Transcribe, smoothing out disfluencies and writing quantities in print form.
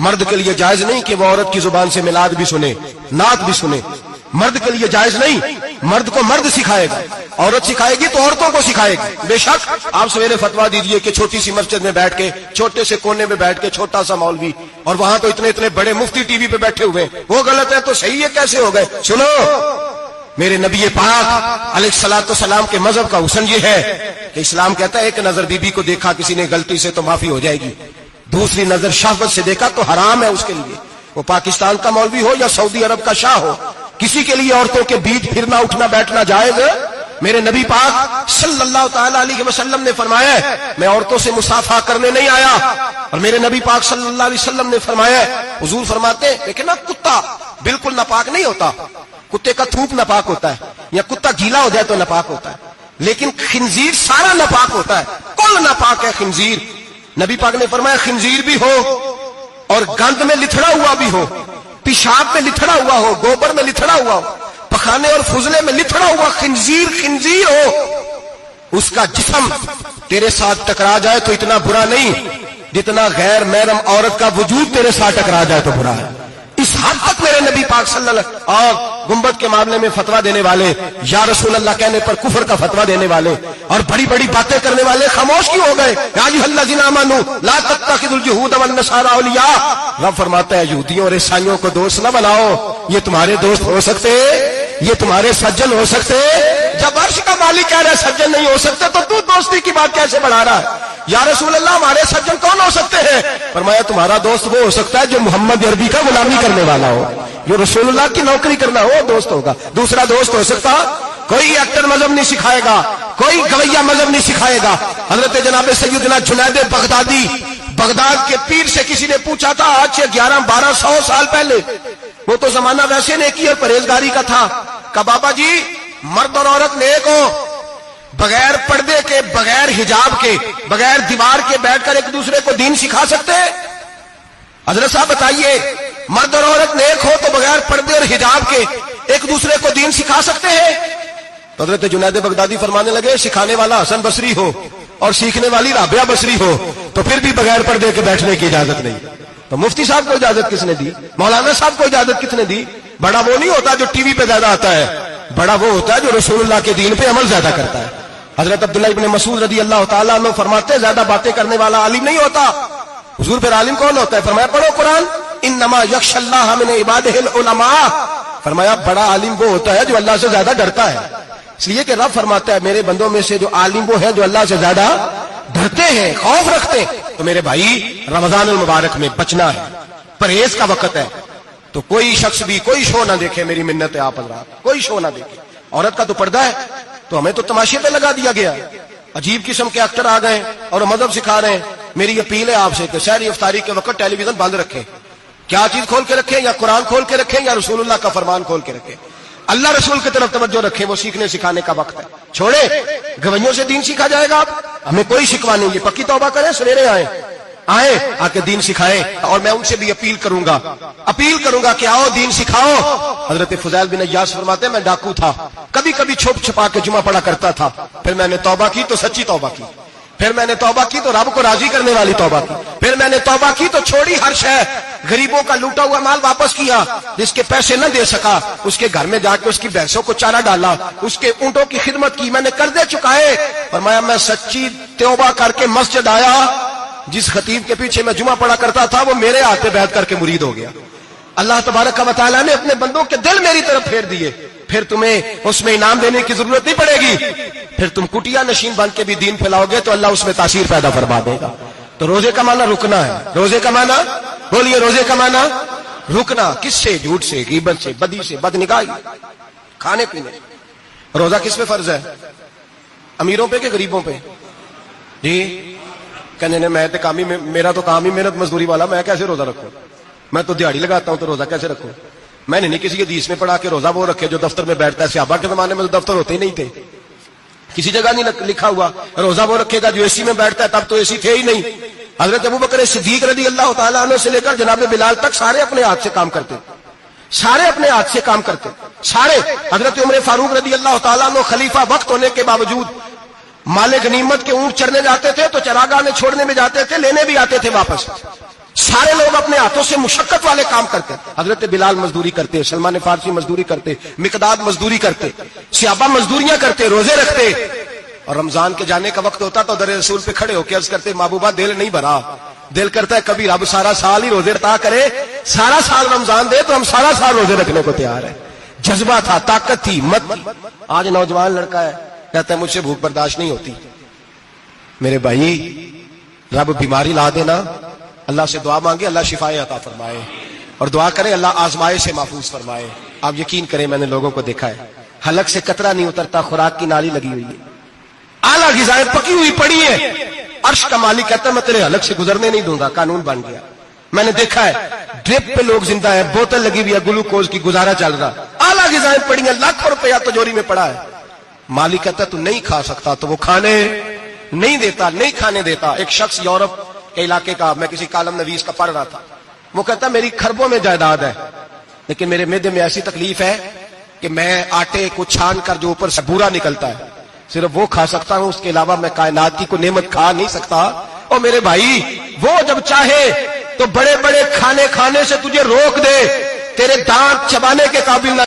مرد کے لیے جائز نہیں کہ وہ عورت کی زبان سے میلاد بھی سنے، نعت بھی سنے، مرد کے لیے جائز نہیں. مرد کو مرد سکھائے گا، عورت سکھائے گی تو عورتوں کو سکھائے گی. بے شک آپ سویرے فتوا دیجئے کہ چھوٹی سی مسجد میں بیٹھ کے، چھوٹے سے کونے میں بیٹھ کے چھوٹا سا مولوی، اور وہاں تو اتنے بڑے مفتی ٹی وی پہ بیٹھے ہوئے، وہ غلط ہے تو صحیح ہے کیسے ہو گئے؟ سنو، میرے نبی پاک علیہ الصلوۃ والسلام کے مذہب کا حسن یہ ہے کہ اسلام کہتا ہے ایک نظر بی بی کو دیکھا کسی نے غلطی سے تو معافی ہو جائے گی، دوسری نظر شہوت سے دیکھا تو حرام ہے اس کے لیے، وہ پاکستان کا مولوی ہو یا سعودی عرب کا شاہ ہو، کسی کے لیے عورتوں کے بیچ پھرنا اٹھنا بیٹھنا جائز ہے؟ میرے نبی پاک صلی اللہ تعالی علیہ وسلم نے فرمایا ہے میں عورتوں سے مصافحہ کرنے نہیں آیا. اور میرے نبی پاک صلی اللہ علیہ وسلم نے فرمایا ہے، حضور فرماتے ہیں لیکن نا کتا بالکل ناپاک نہیں ہوتا، کتے کا تھوک ناپاک ہوتا ہے، یا کتا گیلا ہو جائے تو ناپاک ہوتا ہے، لیکن خنزیر سارا ناپاک ہوتا ہے، کل ناپاک ہے خنزیر. نبی پاک نے فرمایا خنزیر بھی ہو اور گند میں لتھڑا ہوا بھی ہو، پیشاب میں لتھڑا ہوا ہو، گوبر میں لتھڑا ہوا ہو، پخانے اور فضلے میں لتھڑا ہوا خنزیر ہو، اس کا جسم تیرے ساتھ ٹکرا جائے تو اتنا برا نہیں جتنا غیر محرم عورت کا وجود تیرے ساتھ ٹکرا جائے تو برا ہے. اس حد تک میرے نبی پاک صلی اللہ علیہ وسلم اور گنبد کے معاملے میں فتویٰ دینے والے، یا رسول اللہ کہنے پر کفر کا فتویٰ دینے والے اور بڑی بڑی باتیں کرنے والے خاموش کیوں ہو گئے؟ یا ایھا الذین آمنوا لا تتخذوا اليہود والنصارى اولیاء. رب فرماتا ہے یہودیوں اور عیسائیوں کو دوست نہ بناؤ، یہ تمہارے دوست ہو سکتے، یہ تمہارے سجن ہو سکتے. جب عرش کا مالک کہہ رہا ہے سجن نہیں ہو سکتے تو دوستی کی بات کیسے بڑھا رہا ہے؟ یا رسول اللہ ہمارے سجن کون ہو سکتے ہیں؟ فرمایا تمہارا دوست وہ ہو سکتا ہے جو محمد عربی کا غلامی کرنے والا ہو، جو رسول اللہ کی نوکری کرنا ہو دوست ہوگا. دوسرا دوست ہو سکتا کوئی ایکٹر مذہب نہیں سکھائے گا، کوئی گویہ مذہب نہیں سکھائے گا. حضرت جناب سیدنا جنید بغدادی، بغداد کے پیر سے کسی نے پوچھا تھا آج سے 1100-1200 سال پہلے، وہ تو زمانہ ویسے نیکی اور پرہیزگاری کا تھا، کہ بابا جی مرد اور عورت نیک ہو، بغیر پردے کے، بغیر حجاب کے، بغیر دیوار کے بیٹھ کر ایک دوسرے کو دین سکھا سکتے ہیں؟ حضرت صاحب بتائیے، مرد اور عورت نیک ہو تو بغیر پردے اور حجاب کے ایک دوسرے کو دین سکھا سکتے ہیں؟ تو حضرت جنید بغدادی فرمانے لگے سکھانے والا حسن بصری ہو اور سیکھنے والی رابعہ بصری ہو تو پھر بھی بغیر پردے کے بیٹھنے کی اجازت نہیں. تو مفتی صاحب کو اجازت کس نے دی؟ مولانا صاحب کو اجازت کس نے دی؟ بڑا وہ نہیں ہوتا جو ٹی وی پہ زیادہ آتا ہے، بڑا وہ ہوتا ہے جو رسول اللہ کے دین پہ عمل زیادہ کرتا ہے. حضرت عبداللہ ابن مسعود رضی اللہ تعالیٰ عنہ فرماتے ہیں زیادہ باتیں کرنے والا عالم نہیں ہوتا. حضور پھر عالم کون ہوتا ہے؟ فرمایا پڑھو قرآن، انما یخشی اللہ من عبادہ العلماء. فرمایا بڑا عالم وہ ہوتا ہے جو اللہ سے زیادہ ڈرتا ہے، اس لیے کہ رب فرماتا ہے میرے بندوں میں سے جو عالم وہ ہے جو اللہ سے زیادہ ڈرتے ہیں، خوف رکھتے ہیں. تو میرے بھائی رمضان المبارک میں بچنا ہے، پرہیز کا وقت ہے، تو کوئی شخص بھی کوئی شو نہ دیکھے، میری منت ہے آپ حضرات، کوئی شو نہ دیکھے. عورت کا تو پردہ ہے تو ہمیں تو تماشے پہ لگا دیا گیا، عجیب قسم کے ایکٹر آ گئے اور مذہب سکھا رہے ہیں. میری اپیل ہے آپ سے کہ سحری افطاری کے وقت ٹیلی ویژن بند رکھیں. کیا چیز کھول کے رکھیں؟ یا قرآن کھول کے رکھیں یا رسول اللہ کا فرمان کھول کے رکھیں. اللہ رسول کی طرف توجہ رکھیں، وہ سیکھنے سکھانے کا وقت ہے. چھوڑے گویوں سے دین سیکھا جائے گا، ہمیں کوئی شکوا نہیں. یہ پکی توبہ کریں، سویرے آئیں آ کے دین سکھائیں. اور میں ان سے بھی اپیل کروں گا کہ آؤ دین سکھاؤ. حضرت فضیل بن عیاض فرماتے ہیں میں ڈاکو تھا، کبھی کبھی چھپ چھپا کے جمعہ پڑھا کرتا تھا، پھر میں نے توبہ کی تو سچی توبہ کی، پھر میں نے توبہ کی تو رب کو راضی کرنے والی توبہ کی، پھر میں نے توبہ کی تو چھوڑی ہر شے، غریبوں کا لوٹا ہوا مال واپس کیا، جس کے پیسے نہ دے سکا اس کے گھر میں جا کے اس کی بھینسوں کو چارہ ڈالا، اس کے اونٹوں کی خدمت کی، میں نے قرضے چکائے. فرمایا میں سچی توبہ کر کے مسجد آیا، جس خطیب کے پیچھے میں جمعہ پڑھا کرتا تھا وہ میرے ہاتھ پہ بیعت کر کے مرید ہو گیا. اللہ تبارک و تعالیٰ نے اپنے بندوں کے دل میری طرف پھیر دیے. پھر تمہیں اس میں انعام دینے کی ضرورت نہیں پڑے گی، پھر تم کٹیا نشین بن کے بھی دین پھیلاؤ گے تو اللہ اس میں تاثیر پیدا فرما دے گا. تو روزے کا معنی رکنا ہے. روزے کا معنی بولیے، روزے کا معنی رکنا. کس سے؟ جھوٹ سے، غیبت سے، بدی سے، بدنگاہی، کھانے پینے. روزہ کس پہ فرض ہے؟ امیروں پہ کہ غریبوں پہ؟ جی کہنے میں تو کام ہی، میرا تو کام ہی محنت مزدوری والا، میں کیسے روزہ رکھوں؟ میں تو دیہڑی لگاتا ہوں تو روزہ کیسے رکھوں؟ میں نے نہیں کسی حدیث میں پڑھا کہ روزہ وہ رکھے جو دفتر میں بیٹھتا ہے. صحابہ کے زمانے میں تو دفتر ہوتے ہی نہیں تھے، کسی جگہ نہیں لکھا ہوا روزہ وہ رکھے گا جو اے سی میں بیٹھتا ہے، تب تو اے سی تھے ہی نہیں. حضرت ابوبکر صدیق رضی اللہ تعالیٰ عنہ سے لے کر جناب بلال تک سارے اپنے ہاتھ سے کام کرتے، سارے اپنے ہاتھ سے کام کرتے سارے. حضرت عمر فاروق رضی اللہ تعالیٰ عنہ خلیفہ وقت ہونے کے باوجود مال غنیمت کے اونٹ چرنے جاتے تھے تو چراگاہ میں چھوڑنے میں جاتے تھے، لینے بھی آتے تھے واپس. سارے لوگ اپنے ہاتھوں سے مشقت والے کام کرتے ہیں. حضرت بلال مزدوری کرتے, سلمان فارسی مزدوری کرتے, مقداد مزدوری کرتے, صحابہ مزدوریاں کرتے, روزے رکھتے, اور رمضان کے جانے کا وقت ہوتا تو در رسول پہ کھڑے ہو کے عرض کرتے محبوبہ دل نہیں بھرا, دل کرتا ہے کبھی رب سارا سال ہی روزے عطا کرے, سارا سال رمضان دے تو ہم سارا سال روزے رکھنے کو تیار ہیں. جذبہ تھا, طاقت تھی, ہمت تھی. آج نوجوان لڑکا ہے کہتا ہے مجھ سے بھوک برداشت نہیں ہوتی. میرے بھائی رب بیماری لا دینا, اللہ سے دعا مانگے اللہ شفائیں عطا فرمائے, اور دعا کریں اللہ آزمائش سے محفوظ فرمائے. آپ یقین کریں میں نے لوگوں کو دیکھا ہے حلق سے قطرہ نہیں اترتا, خوراک کی نالی لگی ہوئی ہے, اعلیٰ غذائیں پکی ہوئی پڑی ہیں, عرش کا مالک کہتا ہے میں تیرے حلق سے گزرنے نہیں دوں گا, قانون بن گیا. میں نے دیکھا ہے ڈرپ پہ لوگ زندہ ہے, بوتل لگی ہوئی ہے گلوکوز کی, گزارا چل رہا, اعلیٰ غذائیں پڑی ہیں, لاکھوں روپیہ تجوری میں پڑا ہے. مالک کہتا ہے تو نہیں کھا سکتا, تو وہ کھانے نہیں دیتا, نہیں کھانے دیتا. ایک شخص یورپ کے علاقے کا, میں کسی کالم نویس کا پڑھ رہا تھا, وہ کہتا میری کھربوں میں جائیداد ہے لیکن میرے معدے میں ایسی تکلیف ہے کہ میں آٹے کو چھان کر جو اوپر سے بورا نکلتا ہے صرف وہ کھا سکتا ہوں, اس کے علاوہ میں کائنات کی کوئی نعمت کھا نہیں سکتا. اور میرے بھائی وہ جب چاہے تو بڑے بڑے کھانے کھانے سے تجھے روک دے, تیرے دانت چبانے کے قابل نہ